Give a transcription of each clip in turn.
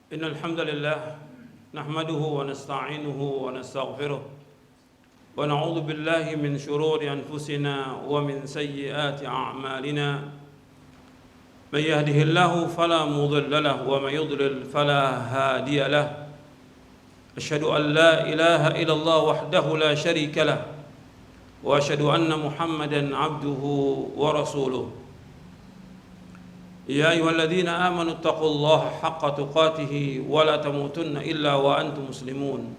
إن الحمد لله نحمده ونستعينه ونستغفره ونعوذ بالله من شرور أنفسنا ومن سيئات أعمالنا من يهده الله فلا مضل له ومن يضلل فلا هادي له أشهد أن لا إله إلا الله وحده لا شريك له وأشهد أن محمدا عبده ورسوله يا أيها الذين آمنوا اتقوا الله حق تقاته ولا تموتن إلا وأنتم مسلمون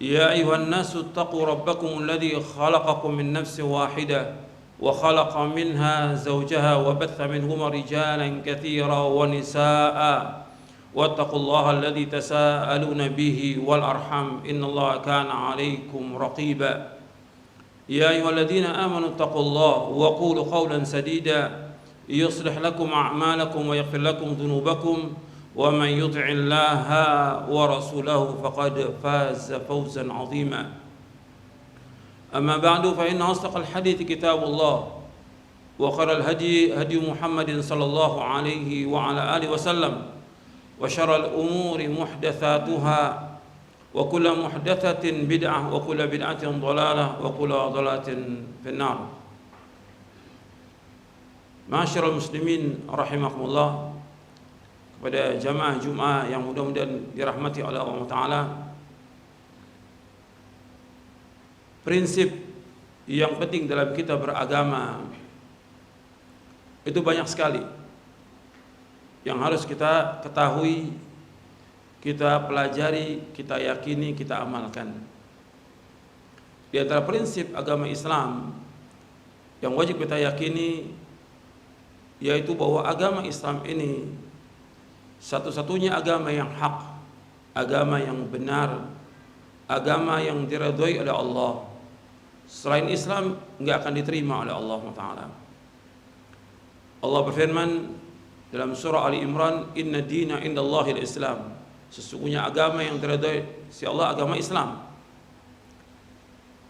يا أيها الناس اتقوا ربكم الذي خلقكم من نفس واحدة وخلق منها زوجها وبث منهما رجالا كثيرا ونساء واتقوا الله الذي تساءلون به والأرحم إن الله كان عليكم رقيبا يا أيها الذين آمنوا اتقوا الله وقولوا قولا سديدا يصلح لكم أعمالكم ويغفر لكم ذنوبكم ومن يطع الله ورسوله فقد فاز فوزا عظيما أما بعد فإن أصدق الحديث كتاب الله وخير الهدي هدي محمد صلى الله عليه وعلى آله وسلم وشر الأمور محدثاتها وكل محدثة بدعة وكل بدعة ضلالة وكل ضلالة في النار. Ma'asyiral muslimin rahimakumullah, kepada jamaah Jumat yang mudah-mudahan dirahmati oleh Allah Ta'ala, prinsip yang penting dalam kita beragama itu banyak sekali yang harus kita ketahui, kita pelajari, kita yakini, kita amalkan. Di antara prinsip agama Islam yang wajib kita yakini yaitu bahwa agama Islam ini satu-satunya agama yang hak, agama yang benar, agama yang diridhoi oleh Allah. Selain Islam enggak akan diterima oleh Allah Ta'ala. Allah berfirman dalam surah Ali Imran, "Inna dina indallahil Islam." Sesungguhnya agama yang diridhoi si Allah agama Islam.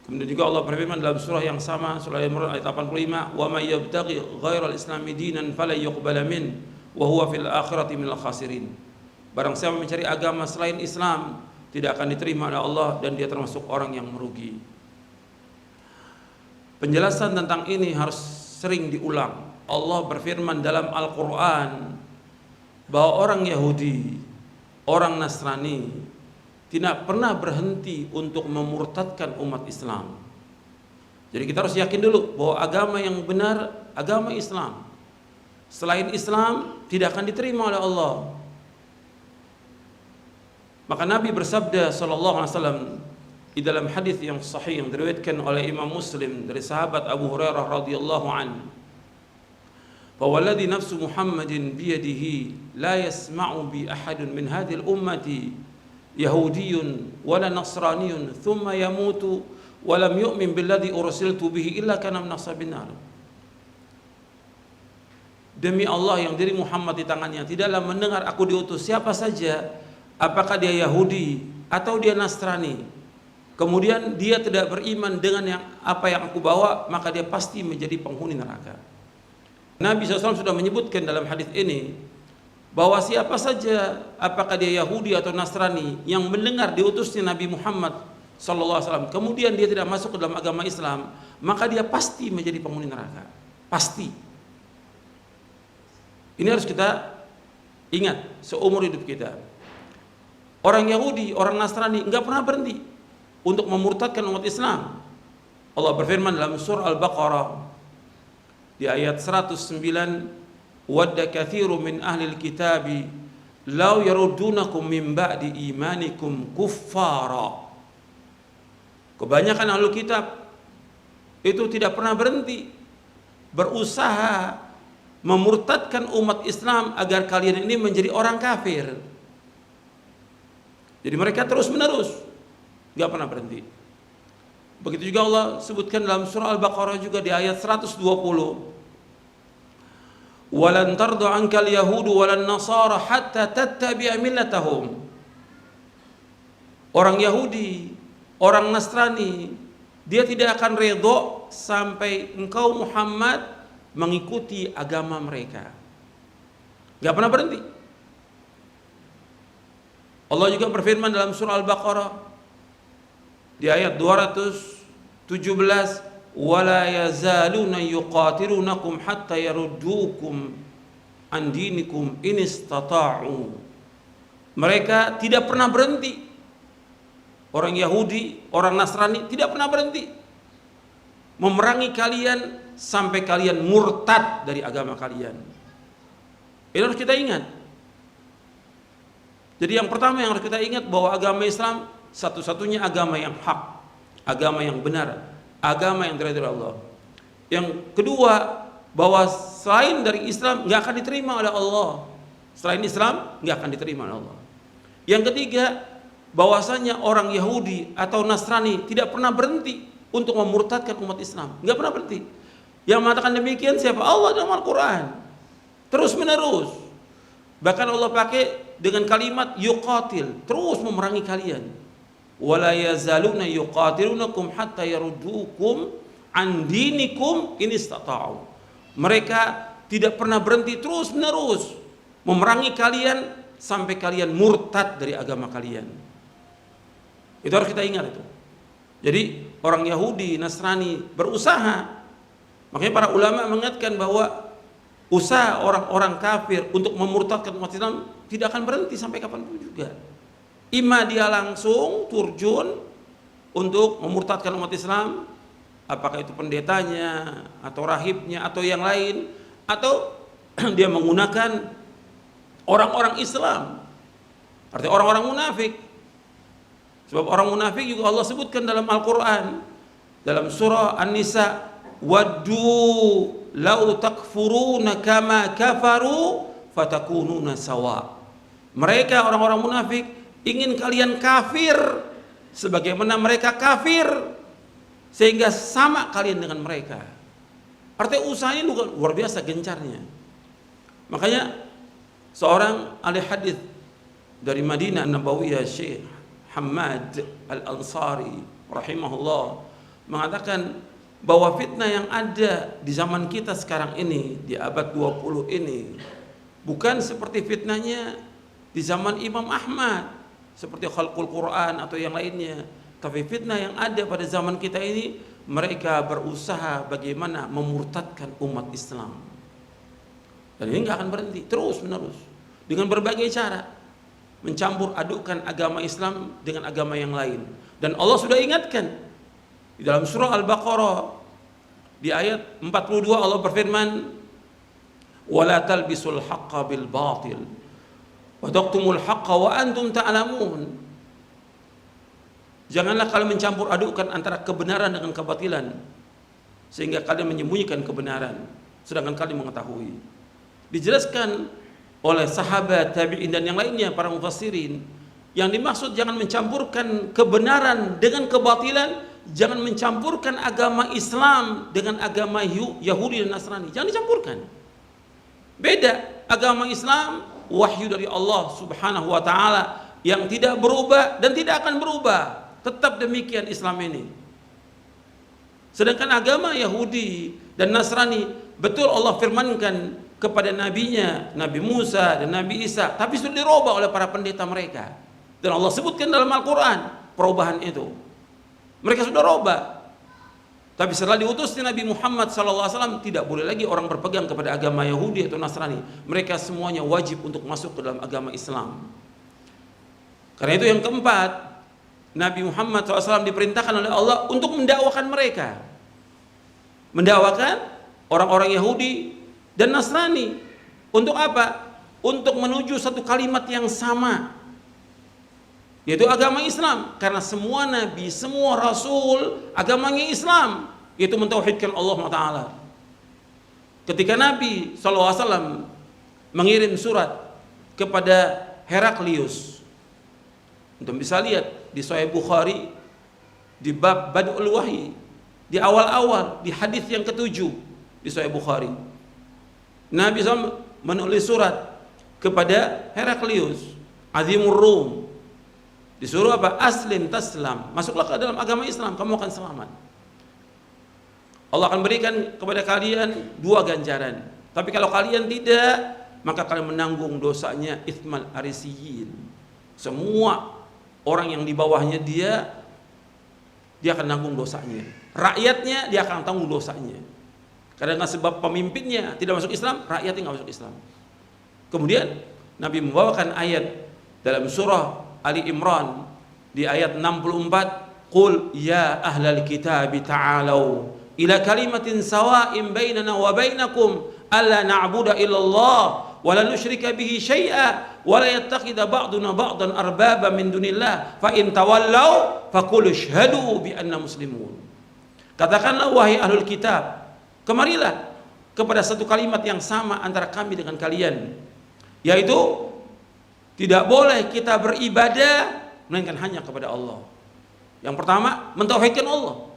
Kemudian juga Allah berfirman dalam surah yang sama, surah Al-Imran ayat 85, "Wa may yabtaghi ghairal islami dinan fala yuqbala min wa huwa fil akhirati minal khasirin." Barang siapa mencari agama selain Islam, tidak akan diterima oleh Allah dan dia termasuk orang yang merugi. Penjelasan tentang ini harus sering diulang. Allah berfirman dalam Al-Qur'an bahwa orang Yahudi, orang Nasrani tidak pernah berhenti untuk memurtadkan umat Islam. Jadi kita harus yakin dulu bahwa agama yang benar agama Islam. Selain Islam tidak akan diterima oleh Allah. Maka Nabi bersabda sallallahu alaihi wasallam di dalam hadis yang sahih yang diriwayatkan oleh Imam Muslim dari sahabat Abu Hurairah radhiyallahu anhu, "Fawalladhi nafsu Muhammadin biyadihi la yasma'u bi ahadun min hadhil ummati Yahudiyun wala Nasraniyun thumma yamutu walam yu'min billadhi ursiltu bihi illa kana min ashabin nar." Demi Allah yang diri Muhammad di tangannya, tidaklah mendengar aku diutus siapa saja, apakah dia Yahudi atau dia Nasrani, kemudian dia tidak beriman dengan apa yang aku bawa, maka dia pasti menjadi penghuni neraka. Nabi SAW sudah menyebutkan dalam hadis ini bahwa siapa saja, apakah dia Yahudi atau Nasrani, yang mendengar diutusnya Nabi Muhammad SAW, kemudian dia tidak masuk ke dalam agama Islam, maka dia pasti menjadi penghuni neraka. Pasti. Ini harus kita ingat seumur hidup kita. Orang Yahudi, orang Nasrani enggak pernah berhenti untuk memurtadkan umat Islam. Allah berfirman dalam surah Al-Baqarah di ayat 109, "Wadda kathiru min ahlil kitabi law yaruddunakum min ba'di imanikum kuffara." Kebanyakan ahlul kitab itu tidak pernah berhenti berusaha memurtadkan umat Islam agar kalian ini menjadi orang kafir. Jadi mereka terus menerus, enggak pernah berhenti. Begitu juga Allah sebutkan dalam surah Al-Baqarah juga di ayat 120, "Walan tarda 'ankal yahudu walan nasara hatta tattabi'a millatahum." Orang Yahudi, orang Nasrani, dia tidak akan redha sampai engkau Muhammad mengikuti agama mereka. Gak pernah berhenti. Allah juga berfirman dalam surah Al-Baqarah di ayat 217, wala yazaluna yuqatilunakum hatta yaruddukum an dinikum in istata'u. Mereka tidak pernah berhenti, orang Yahudi, orang Nasrani tidak pernah berhenti memerangi kalian sampai kalian murtad dari agama kalian. Ini harus kita ingat. Jadi yang pertama yang harus kita ingat bahwa agama Islam satu-satunya agama yang hak, agama yang benar, agama yang dari Allah. Yang kedua, bahwa selain dari Islam nggak akan diterima oleh Allah. Selain Islam nggak akan diterima oleh Allah. Yang ketiga, bahwasanya orang Yahudi atau Nasrani tidak pernah berhenti untuk memurtadkan umat Islam, nggak pernah berhenti. Yang mengatakan demikian siapa? Allah dalam Al-Quran, terus menerus. Bahkan Allah pakai dengan kalimat yuqatil, terus memerangi kalian. Wala yazaluna yuqatilunakum hatta yaruddukum an dinikum in istata'u. Mereka tidak pernah berhenti, terus menerus memerangi kalian sampai kalian murtad dari agama kalian. Itu harus kita ingat itu. Jadi orang Yahudi, Nasrani berusaha. Makanya para ulama mengatakan bahwa usaha orang-orang kafir untuk memurtadkan umat Islam tidak akan berhenti sampai kapanpun juga. Ima dia langsung turjun untuk memurtadkan umat Islam, apakah itu pendetanya atau rahibnya atau yang lain, atau dia menggunakan orang-orang Islam, artinya orang-orang munafik. Sebab orang munafik juga Allah sebutkan dalam Al-Quran, dalam surah An-Nisa, waddu lau takfuruna kama kafaru fatakununa sawa. Mereka orang-orang munafik ingin kalian kafir sebagaimana mereka kafir, sehingga sama kalian dengan mereka. Artinya usahanya luar biasa gencarnya. Makanya seorang ahli hadis dari Madinah Nabawiyah, Syekh Hamad Al-Ansari rahimahullah, mengatakan bahwa fitnah yang ada di zaman kita sekarang ini, di abad 20 ini, bukan seperti fitnahnya di zaman Imam Ahmad, seperti khalqul Quran atau yang lainnya. Tapi fitnah yang ada pada zaman kita ini, mereka berusaha bagaimana memurtadkan umat Islam. Dan ini nggak akan berhenti, terus menerus dengan berbagai cara mencampur adukan agama Islam dengan agama yang lain. Dan Allah sudah ingatkan di dalam surah Al-Baqarah di ayat 42, Allah berfirman, wala talbisul haqqa bil batil wa taqtumul haqqa wa antum ta'lamun. Janganlah kalian mencampur adukan antara kebenaran dengan kebatilan sehingga kalian menyembunyikan kebenaran sedangkan kalian mengetahui. Dijelaskan oleh sahabat, tabi'in dan yang lainnya, para mufassirin, yang dimaksud jangan mencampurkan kebenaran dengan kebatilan, jangan mencampurkan agama Islam dengan agama Yahudi dan Nasrani, jangan dicampurkan. Beda. Agama Islam wahyu dari Allah Subhanahu wa taala yang tidak berubah dan tidak akan berubah. Tetap demikian Islam ini. Sedangkan agama Yahudi dan Nasrani, betul Allah firmankan kepada nabinya, Nabi Musa dan Nabi Isa, tapi sudah dirubah oleh para pendeta mereka. Dan Allah sebutkan dalam Al-Quran perubahan itu. Mereka sudah rubah. Tapi setelah diutusnya Nabi Muhammad SAW, tidak boleh lagi orang berpegang kepada agama Yahudi atau Nasrani. Mereka semuanya wajib untuk masuk ke dalam agama Islam. Karena itu yang keempat, Nabi Muhammad SAW diperintahkan oleh Allah untuk mendakwakan mereka. Mendakwakan orang-orang Yahudi dan Nasrani. Untuk apa? Untuk menuju satu kalimat yang sama, yaitu agama Islam. Karena semua nabi, semua rasul agamanya Islam, yaitu mentauhidkan Allah Ta'ala. Ketika Nabi SAW mengirim surat kepada Heraklius, untuk bisa lihat di Sahih Bukhari di bab Badul Wahyi, di awal-awal, di hadis yang ke-7 di Sahih Bukhari, Nabi SAW menulis surat kepada Heraklius, Azimur Rum. Disuruh apa? Aslim taslam, masuklah ke dalam agama Islam, kamu akan selamat. Allah akan berikan kepada kalian 2 ganjaran. Tapi kalau kalian tidak, maka kalian menanggung dosanya itsmal arisiyin, Semua orang yang di bawahnya dia akan nanggung dosanya. Rakyatnya dia akan tanggung dosanya. Karena sebab pemimpinnya tidak masuk Islam, rakyatnya nggak masuk Islam. Kemudian Nabi membawakan ayat dalam surah Ali Imran di ayat 64, "Qul ya ahlal kitab ta'alu ila kalimatin sawa'in bainana wa bainakum alla na'budu illallah wa la nusyrika bihi syai'a wa la yattakhidha ba'duna ba'dan arbaba min dunillah fa in tawallaw faqul ashhadu bi anna muslimun." Katakanlah wahai ahlul kitab, kemarilah kepada satu kalimat yang sama antara kami dengan kalian, yaitu tidak boleh kita beribadah melainkan hanya kepada Allah. Yang pertama, mentauhidkan Allah.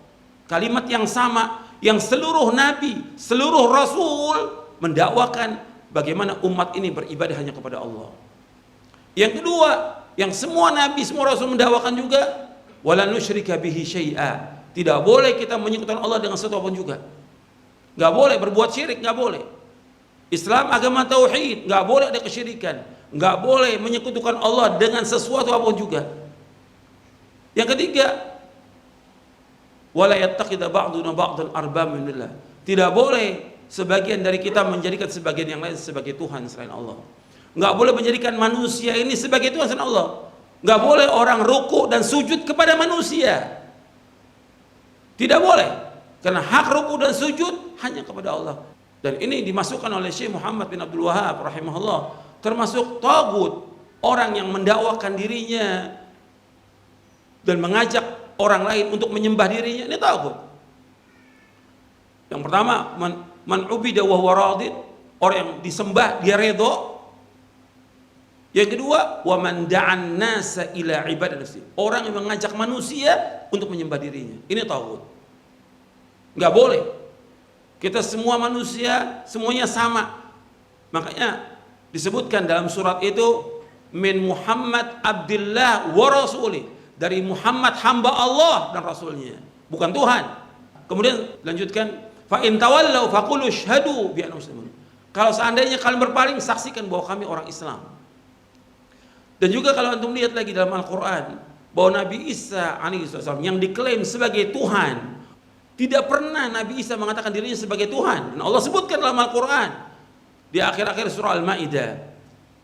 Kalimat yang sama yang seluruh nabi, seluruh rasul mendakwakan bagaimana umat ini beribadah hanya kepada Allah. Yang kedua, yang semua nabi, semua rasul mendakwakan juga, wala nusyrika bihi syai'a. Tidak boleh kita menyekutukan Allah dengan sesuatu apapun juga. Nggak boleh berbuat syirik, nggak boleh. Islam agama tauhid, nggak boleh ada kesyirikan, nggak boleh menyekutukan Allah dengan sesuatu apapun juga. Yang ketiga, wala yattakhidha ba'duna ba'dan arbaba min dunillah. Tidak boleh sebagian dari kita menjadikan sebagian yang lain sebagai Tuhan selain Allah. Nggak boleh menjadikan manusia ini sebagai Tuhan selain Allah. Nggak boleh orang ruku dan sujud kepada manusia. Tidak boleh, karena hak ruku dan sujud hanya kepada Allah. Dan ini dimasukkan oleh Syekh Muhammad bin Abdul Wahab rahimahullah, termasuk tagut, orang yang mendakwakan dirinya dan mengajak orang lain untuk menyembah dirinya, ini tagut. Yang pertama, man ubida wa huwa radid, orang yang disembah dia redha. Yang kedua, wa man da'an nasa ila ibadati, orang yang mengajak manusia untuk menyembah dirinya, ini tagut. Nggak boleh. Kita semua manusia, semuanya sama. Makanya disebutkan dalam surat itu, min Muhammad Abdillah wa Rasuli, dari Muhammad hamba Allah dan Rasulnya, bukan Tuhan. Kemudian lanjutkan, fa in tawallau faqulu syhadu bi anna muslimun. Kalau seandainya kalian berpaling, saksikan bahwa kami orang Islam. Dan juga kalau antum lihat lagi dalam Al-Quran, bahwa Nabi Isa alaihissalam yang diklaim sebagai Tuhan, tidak pernah Nabi Isa mengatakan dirinya sebagai Tuhan. Dan Allah sebutkan dalam Al-Quran di akhir-akhir surah Al-Ma'idah,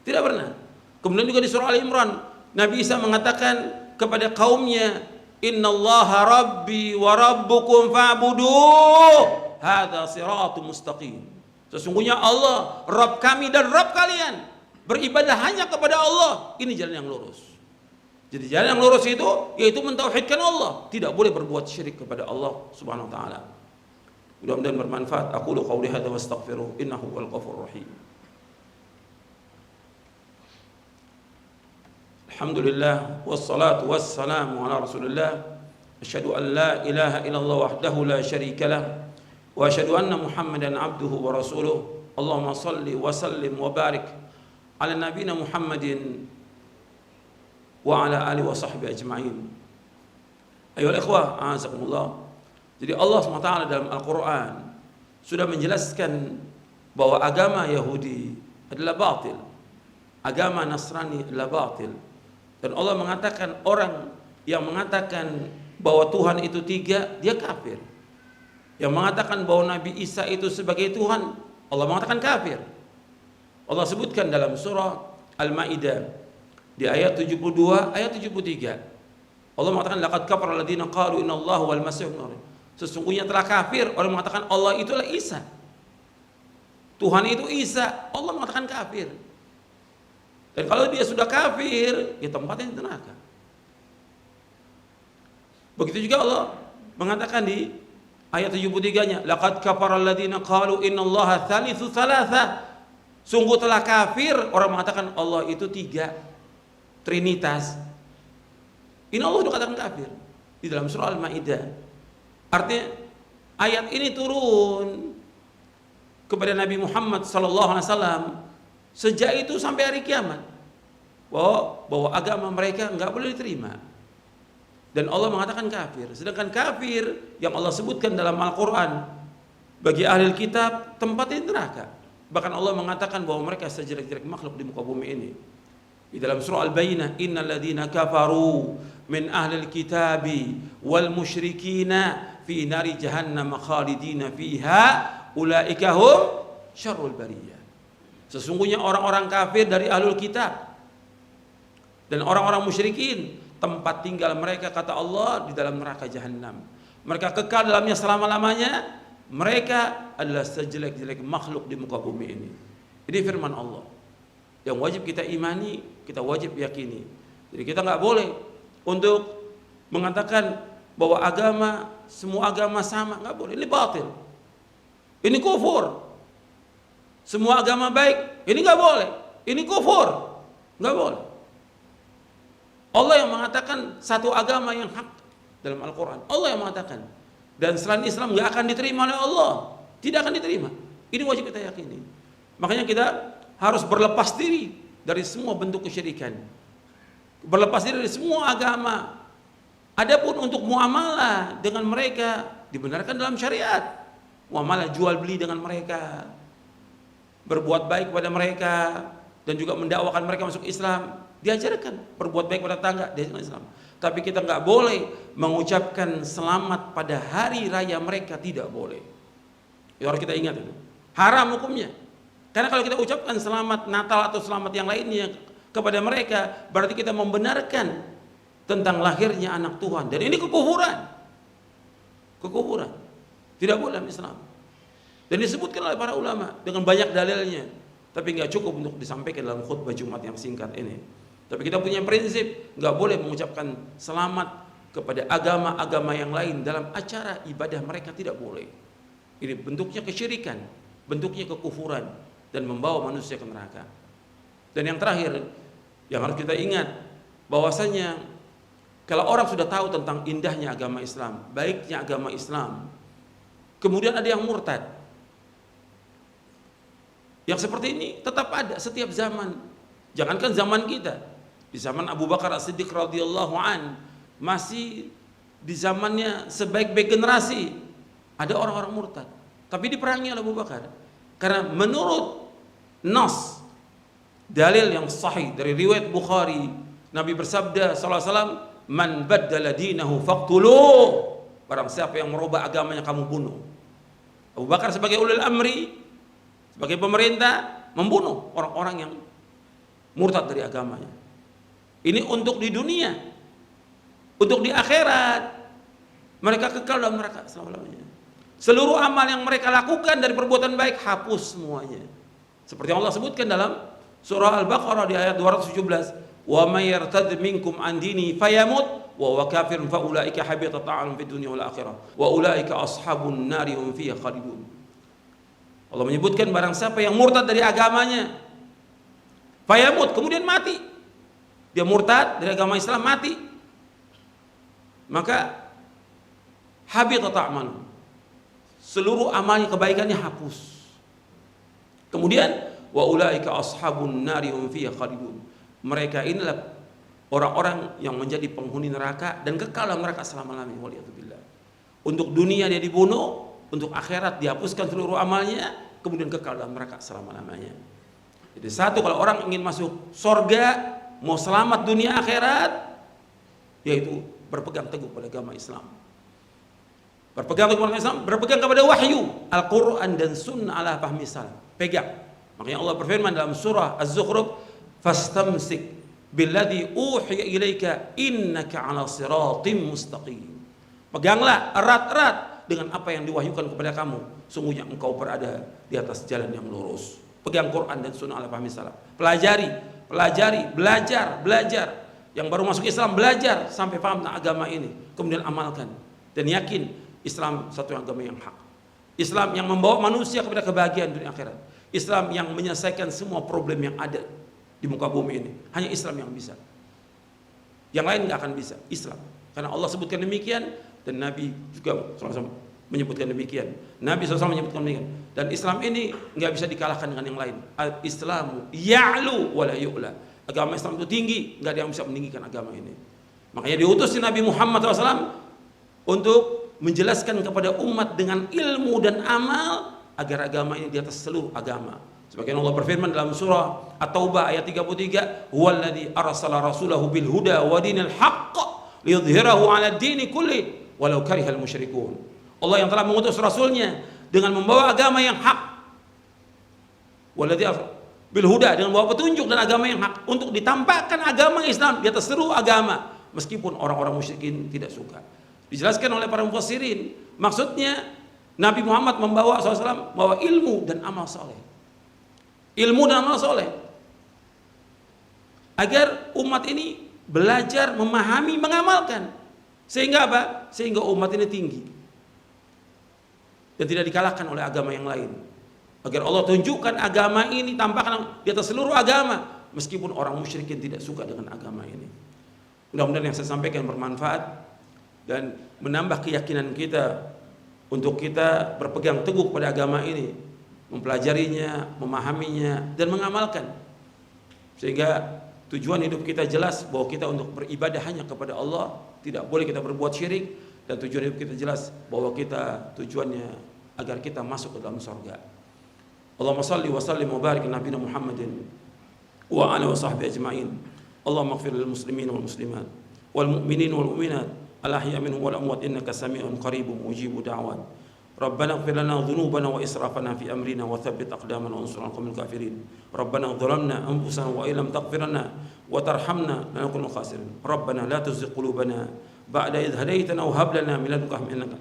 tidak pernah. Kemudian juga di surah Al-Imran, Nabi Isa mengatakan kepada kaumnya, innallaha rabbi wa rabbukum fa'buduh hadza siratum mustaqim. Sesungguhnya Allah Rabb kami dan Rabb kalian, beribadah hanya kepada Allah, ini jalan yang lurus. Jadi jalan yang lurus itu yaitu mentauhidkan Allah, tidak boleh berbuat syirik kepada Allah Subhanahu wa taala. Mudah-mudahan bermanfaat. Aqulu qouli hadza wa astaghfiruh innahu wal ghafurur rahim. Alhamdulillah wassalatu wassalamu ala Rasulillah. Asyhadu an la ilaha illallah wahdahu la syarika lah wa asyhadu anna Muhammadan abduhu wa rasuluh. Allahumma shalli wa sallim wa barik ala nabiyyina Muhammadin wa ala alihi wa sahbihi ajma'in. Ayolah ikhwah, a'azakumullah. Jadi Allah SWT dalam Al-Quran sudah menjelaskan bahwa agama Yahudi adalah batil, agama Nasrani adalah batil. Dan Allah mengatakan orang yang mengatakan bahwa Tuhan itu tiga, dia kafir. Yang mengatakan bahwa Nabi Isa itu sebagai Tuhan, Allah mengatakan kafir. Allah sebutkan dalam surah Al-Ma'idah di ayat 72, ayat 73. Allah mengatakan laqad kafara alladziina qalu innallaha wal masih ibnu Maryam. Sesungguhnya telah kafir orang mengatakan Allah itulah Isa. Tuhan itu Isa, Allah mengatakan kafir. Dan kalau dia sudah kafir, ya tempatnya di neraka. Begitu juga Allah mengatakan di ayat 73-nya, laqad kafara alladziina qalu innallaha tsalitsu tsalatsa. Sungguh telah kafir orang mengatakan Allah itu tiga, Trinitas. Ini Allah sudah katakan kafir di dalam surah Al-Ma'idah. Artinya ayat ini turun kepada Nabi Muhammad SAW sejak itu sampai hari kiamat, bahwa agama mereka nggak boleh diterima. Dan Allah mengatakan kafir. Sedangkan kafir yang Allah sebutkan dalam Al-Quran bagi ahli kitab tempatnya neraka. Bahkan Allah mengatakan bahwa mereka sejelek-jelek makhluk di muka bumi ini. Di dalam surah Al-Bayyinah, innal ladzina kafaru min ahlil kitabi wal musyrikina fi nari jahannam khalidina fiha ulaika hum syarrul bariyah. Sesungguhnya orang-orang kafir dari ahlul kitab dan orang-orang musyrikin, tempat tinggal mereka, kata Allah, di dalam neraka jahanam. Mereka kekal dalamnya selama-lamanya. Mereka adalah sejelek-jelek makhluk di muka bumi ini. Ini firman Allah yang wajib kita imani, kita wajib yakini. Jadi kita nggak boleh untuk mengatakan bahwa agama, semua agama sama, nggak boleh. Ini batil, ini kufur. Semua agama baik, ini nggak boleh. Ini kufur, nggak boleh. Allah yang mengatakan satu agama yang hak dalam Al-Quran. Allah yang mengatakan. Dan selain Islam nggak akan diterima oleh Allah, tidak akan diterima. Ini wajib kita yakini. Makanya kita harus berlepas diri dari semua bentuk kesyirikan, berlepas diri dari semua agama. Adapun untuk muamalah dengan mereka dibenarkan dalam syariat. Muamalah jual beli dengan mereka, berbuat baik kepada mereka, dan juga mendakwakan mereka masuk Islam, diajarkan. Berbuat baik pada tetangga, diajarkan Islam. Tapi kita nggak boleh mengucapkan selamat pada hari raya mereka, tidak boleh. Itu harus kita ingat itu. Haram hukumnya. Karena kalau kita ucapkan selamat Natal atau selamat yang lainnya kepada mereka, berarti kita membenarkan tentang lahirnya anak Tuhan. Dan ini kekufuran. Kekufuran. Tidak boleh dalam Islam. Dan disebutkan oleh para ulama dengan banyak dalilnya. Tapi nggak cukup untuk disampaikan dalam khutbah Jumat yang singkat ini. Tapi kita punya prinsip, nggak boleh mengucapkan selamat kepada agama-agama yang lain dalam acara ibadah mereka, tidak boleh. Ini bentuknya kesyirikan, bentuknya kekufuran, dan membawa manusia ke neraka. Dan yang terakhir, yang harus kita ingat, bahwasanya kalau orang sudah tahu tentang indahnya agama Islam, baiknya agama Islam, kemudian ada yang murtad, yang seperti ini tetap ada setiap zaman. Jangankan zaman kita, di zaman Abu Bakar As-Siddiq radhiyallahu an, masih di zamannya sebaik-baik generasi, ada orang-orang murtad, tapi diperangi oleh Abu Bakar. Karena menurut nas, dalil yang sahih dari riwayat Bukhari, Nabi bersabda sallallahu alaihi wasallam, "Man baddala dinahu faqtuluh." Barang siapa yang merubah agamanya, kamu bunuh. Abu Bakar sebagai ulil amri, sebagai pemerintah, membunuh orang-orang yang murtad dari agamanya. Ini untuk di dunia. Untuk di akhirat, mereka kekal dalam neraka selama-lamanya. Seluruh amal yang mereka lakukan dari perbuatan baik hapus semuanya. Seperti yang Allah sebutkan dalam surah Al-Baqarah di ayat 217, "Wa may yartad minkum an dini fayamut wa huwa kafirun fa ulaika habitat a'maluhum fid dunya wal akhirah wa ulaika ashabun nari hum fiha khalidun." Allah menyebutkan barang siapa yang murtad dari agamanya, fayamut, kemudian mati, dia murtad dari agama Islam, mati, maka habitat a'maluhum, seluruh amalnya, kebaikannya hapus. Kemudian wa ulaika ashabun nari hum fiha khalidun, mereka inilah orang-orang yang menjadi penghuni neraka dan kekal dalam neraka selama-lamanya. Waliyadzubillah. Untuk dunia dia dibunuh, untuk akhirat dihapuskan seluruh amalnya, kemudian kekal dalam neraka selama-lamanya. Jadi satu, kalau orang ingin masuk surga, mau selamat dunia akhirat, yaitu berpegang teguh pada agama Islam. Berpegang teguh pada Islam, berpegang kepada wahyu Al-Quran dan Sunnah ala fahmi salaf. Pegang. Makanya Allah berfirman dalam surah Az-Zukhruf, "Fastamsik billadzi uhiya ilaika innaka 'ala siratim mustaqim." Peganglah erat-erat dengan apa yang diwahyukan kepada kamu, sungguhnya engkau berada di atas jalan yang lurus. Pegang Quran dan Sunnah ala fahmi salaf. Pelajari, belajar. Yang baru masuk Islam, belajar sampai paham tentang agama ini, kemudian amalkan dan yakin Islam satu agama yang hak. Islam yang membawa manusia kepada kebahagiaan dunia akhirat. Islam yang menyelesaikan semua problem yang ada di muka bumi ini. Hanya Islam yang bisa. Yang lain nggak akan bisa. Islam. Karena Allah sebutkan demikian dan Nabi juga SAW menyebutkan demikian. Nabi SAW menyebutkan demikian. Dan Islam ini nggak bisa dikalahkan dengan yang lain. Al-Islamu ya'lu wa la yu'la. Agama Islam itu tinggi, nggak ada yang bisa meninggikan agama ini. Makanya diutus Nabi Muhammad SAW untuk menjelaskan kepada umat dengan ilmu dan amal agar agama ini di atas seluruh agama. Sebagian Allah berfirman dalam surah At-Taubah ayat 33, "Huwallazi arsala rasulahu bil huda wa dinil haqq liyudhhirahu 'ala ad-dini kulli walau karihal musyrikun." Allah yang telah mengutus rasulnya dengan membawa agama yang hak. Wallazi bil huda, dengan membawa petunjuk dan agama yang hak, untuk ditampakkan agama Islam di atas seluruh agama meskipun orang-orang musyrikin tidak suka. Dijelaskan oleh para mufassirin, maksudnya Nabi Muhammad membawa SAW membawa ilmu dan amal soleh. Ilmu dan amal soleh, agar umat ini belajar, memahami, mengamalkan, sehingga apa? Sehingga umat ini tinggi dan tidak dikalahkan oleh agama yang lain. Agar Allah tunjukkan agama ini, tampakkan di atas seluruh agama, meskipun orang musyrikin tidak suka dengan agama ini. Mudah-mudahan yang saya sampaikan bermanfaat dan menambah keyakinan kita untuk kita berpegang teguh pada agama ini, mempelajarinya, memahaminya, dan mengamalkan, sehingga tujuan hidup kita jelas bahwa kita untuk beribadah hanya kepada Allah, tidak boleh kita berbuat syirik, dan tujuan hidup kita jelas bahwa kita tujuannya agar kita masuk ke dalam surga. Allahumma salli wa sallim wa barik ala nabiyina Muhammadin wa ala wa sahbihi ajma'in. Allahumma ighfir lil muslimin wal muslimat wal mu'minin wal mu'minat al ahya minhum wal amwat innaka sami'un qaribun mujibud da'wat. ربنا اغفر لنا ذنوبنا وإسرافنا في أمرنا وثبت أقدامنا وانصرنا على القوم الكافرين ربنا ظلمنا أنفسنا وإن لم تغفر لنا وترحمنا لنكن من الخاسرين ربنا لا تزغ قلوبنا بعد إذ هديتنا وهب لنا من لدنك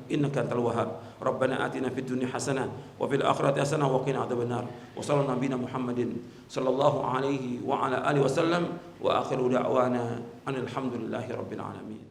إنك أنت الوهاب ربنا آتنا في الدنيا حسنة وفي الآخرة حسنة وقنا عذاب النار وصلى الله نبينا محمد صلى الله عليه وعلى آله وسلم وآخر دعوانا أن الحمد لله رب العالمين.